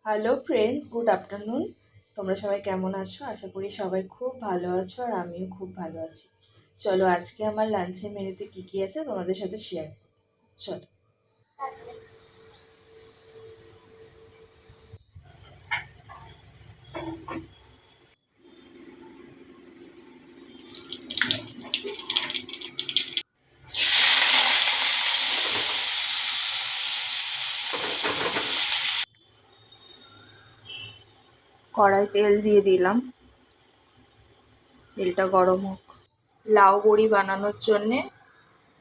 Hello friends, good afternoon. তোমরা সবাই কেমন আছো? আশা করি সবাই খুব ভালো আছো আর আমিও খুব ভালো আছি। চলো আজকে আমার লাঞ্চের মেনুতে কী কী আছে তোমাদের সাথে শেয়ার করি। চলো। কড়াই তেল দিয়ে দিলাম, তেলটা গরম হোক। লাউ বড়ি বানানোর জন্যে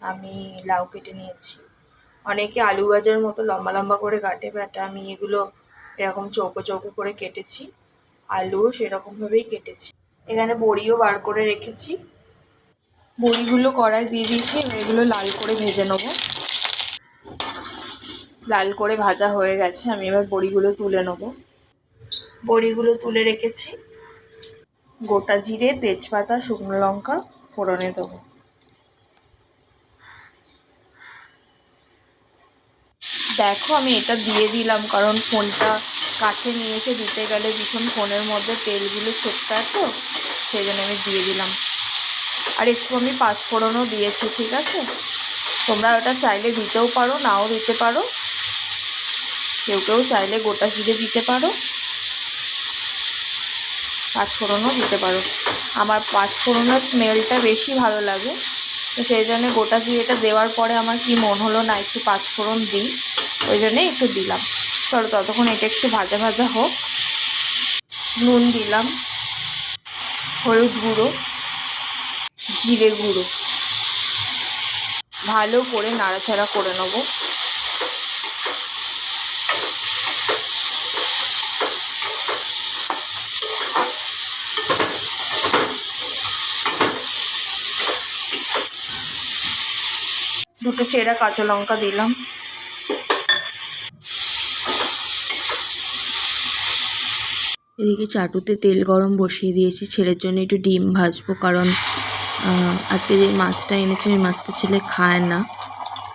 আমি লাউ কেটে নিয়েছি। অনেকে আলু ভাজার মতো লম্বা লম্বা করে কাটে, বাট আমি এগুলো এরকম চৌকো চৌকো করে কেটেছি। আলুও সেরকমভাবেই কেটেছি। এখানে বড়িও বার করে রেখেছি। বড়িগুলো কড়াই দিয়ে দিয়েছি, এগুলো লাল করে ভেজে নেবো। লাল করে ভাজা হয়ে গেছে, আমি এবার বড়িগুলো তুলে নেবো। বড়িগুলো তুলে রেখেছি। গোটা জিরে, তেজপাতা, শুকনো লঙ্কা ফোড়নে দেবো। দেখো আমি এটা দিয়ে দিলাম কারণ ফোনটা কাছে নিয়ে এসে দিতে গেলে ভীষণ ফোনের মধ্যে তেলগুলো ছিটকায়, তো সেই জন্য আমি দিয়ে দিলাম। আর একটু আমি পাঁচফোড়নও দিয়েছি, ঠিক আছে? তোমরা ওটা চাইলে দিতেও পারো, নাও দিতে পারো। কেউ কেউ চাইলে গোটা জিরে দিতে পারো, পাঁচফোড়নও দিতে পারো। আমার পাঁচফোড়নের স্মেলটা বেশি ভালো লাগে, তো সেই জন্য গোটা জিরেটা দেওয়ার পরে আমার কি মন হলো না একটু পাঁচফোড়ন দিই, ওই জন্যে একটু দিলাম। চলো ততক্ষণ এটা একটু ভাজা ভাজা হোক। নুন দিলাম, হলুদ গুঁড়ো, জিরে গুঁড়ো, ভালো করে নাড়াচাড়া করে নেবো। দুটো চেরা কাঁচা লঙ্কা দিলাম। এদিকে চাটুতে তেল গরম বসিয়ে দিয়েছি, ছেলের জন্য একটু ডিম ভাজবো, কারণ আজকে যে মাছটা এনেছে ওই মাছটা ছেলে খায় না,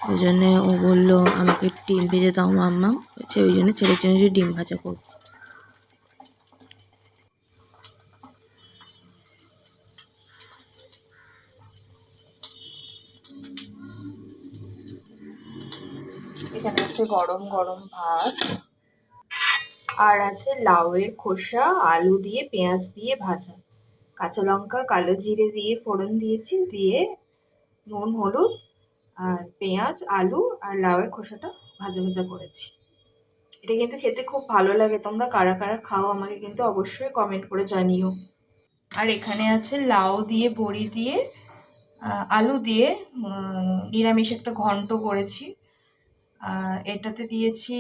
ওই জন্যে ও বললো আমাকে ডিম ভেজে দাও মাম্মা, ওই জন্য ছেলের জন্য একটু ডিম ভাজা করবো। এখানে আছে গরম গরম ভাত, আর আছে লাউয়ের খোসা, আলু দিয়ে পেঁয়াজ দিয়ে ভাজা, কাঁচা লঙ্কা কালো জিরে দিয়ে ফোড়ন দিয়েছি, দিয়ে নুন হলুদ আর পেঁয়াজ আলু আর লাউয়ের খোসাটা ভাজা ভাজা করেছি। এটা কিন্তু খেতে খুব ভালো লাগে। তোমরা কারা কারা খাও আমাকে কিন্তু অবশ্যই কমেন্ট করে জানিও। আর এখানে আছে লাউ দিয়ে বড়ি দিয়ে আলু দিয়ে নিরামিষ একটা ঘন্ট করেছি। এটাতে দিয়েছি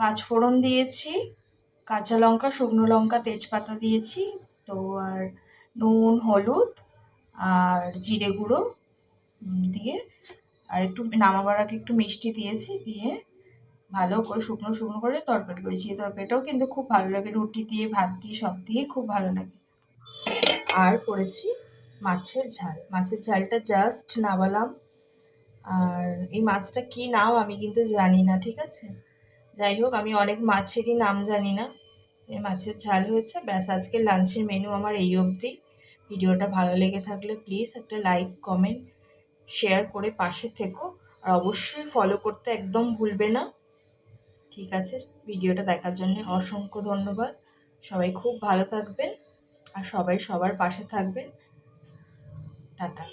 পাঁচফোড়ন দিয়েছি, কাঁচা লঙ্কা, শুকনো লঙ্কা, তেজপাতা দিয়েছি তো, আর নুন হলুদ আর জিরে গুঁড়ো দিয়ে, আর একটু নামাবার আগে একটু মিষ্টি দিয়েছি, দিয়ে ভালো করে শুকনো শুকনো করে তরকারি করেছি। এই তরকারিটাও কিন্তু খুব ভালো লাগে, রুটি দিয়ে ভাত দিয়ে সব দিয়ে খুব ভালো লাগে। আর করেছি মাছের ঝাল। মাছের ঝালটা জাস্ট নামালাম। আর এই মাছটা কি নাম আমি কিন্তু জানি না, ঠিক আছে? যাই হোক, আমি অনেক মাছেরই নাম জানি না। এই মাছের ঝাল হয়েছে, ব্যাস। আজকের লাঞ্চের মেনু আমার এই অবধি। ভিডিওটা ভালো লেগে থাকলে প্লিজ একটা লাইক কমেন্ট শেয়ার করে পাশে থেকো, আর অবশ্যই ফলো করতে একদম ভুলবে না, ঠিক আছে? ভিডিওটা দেখার জন্য অসংখ্য ধন্যবাদ। সবাই খুব ভালো থাকবেন আর সবাই সবার পাশে থাকবেন। টাটা।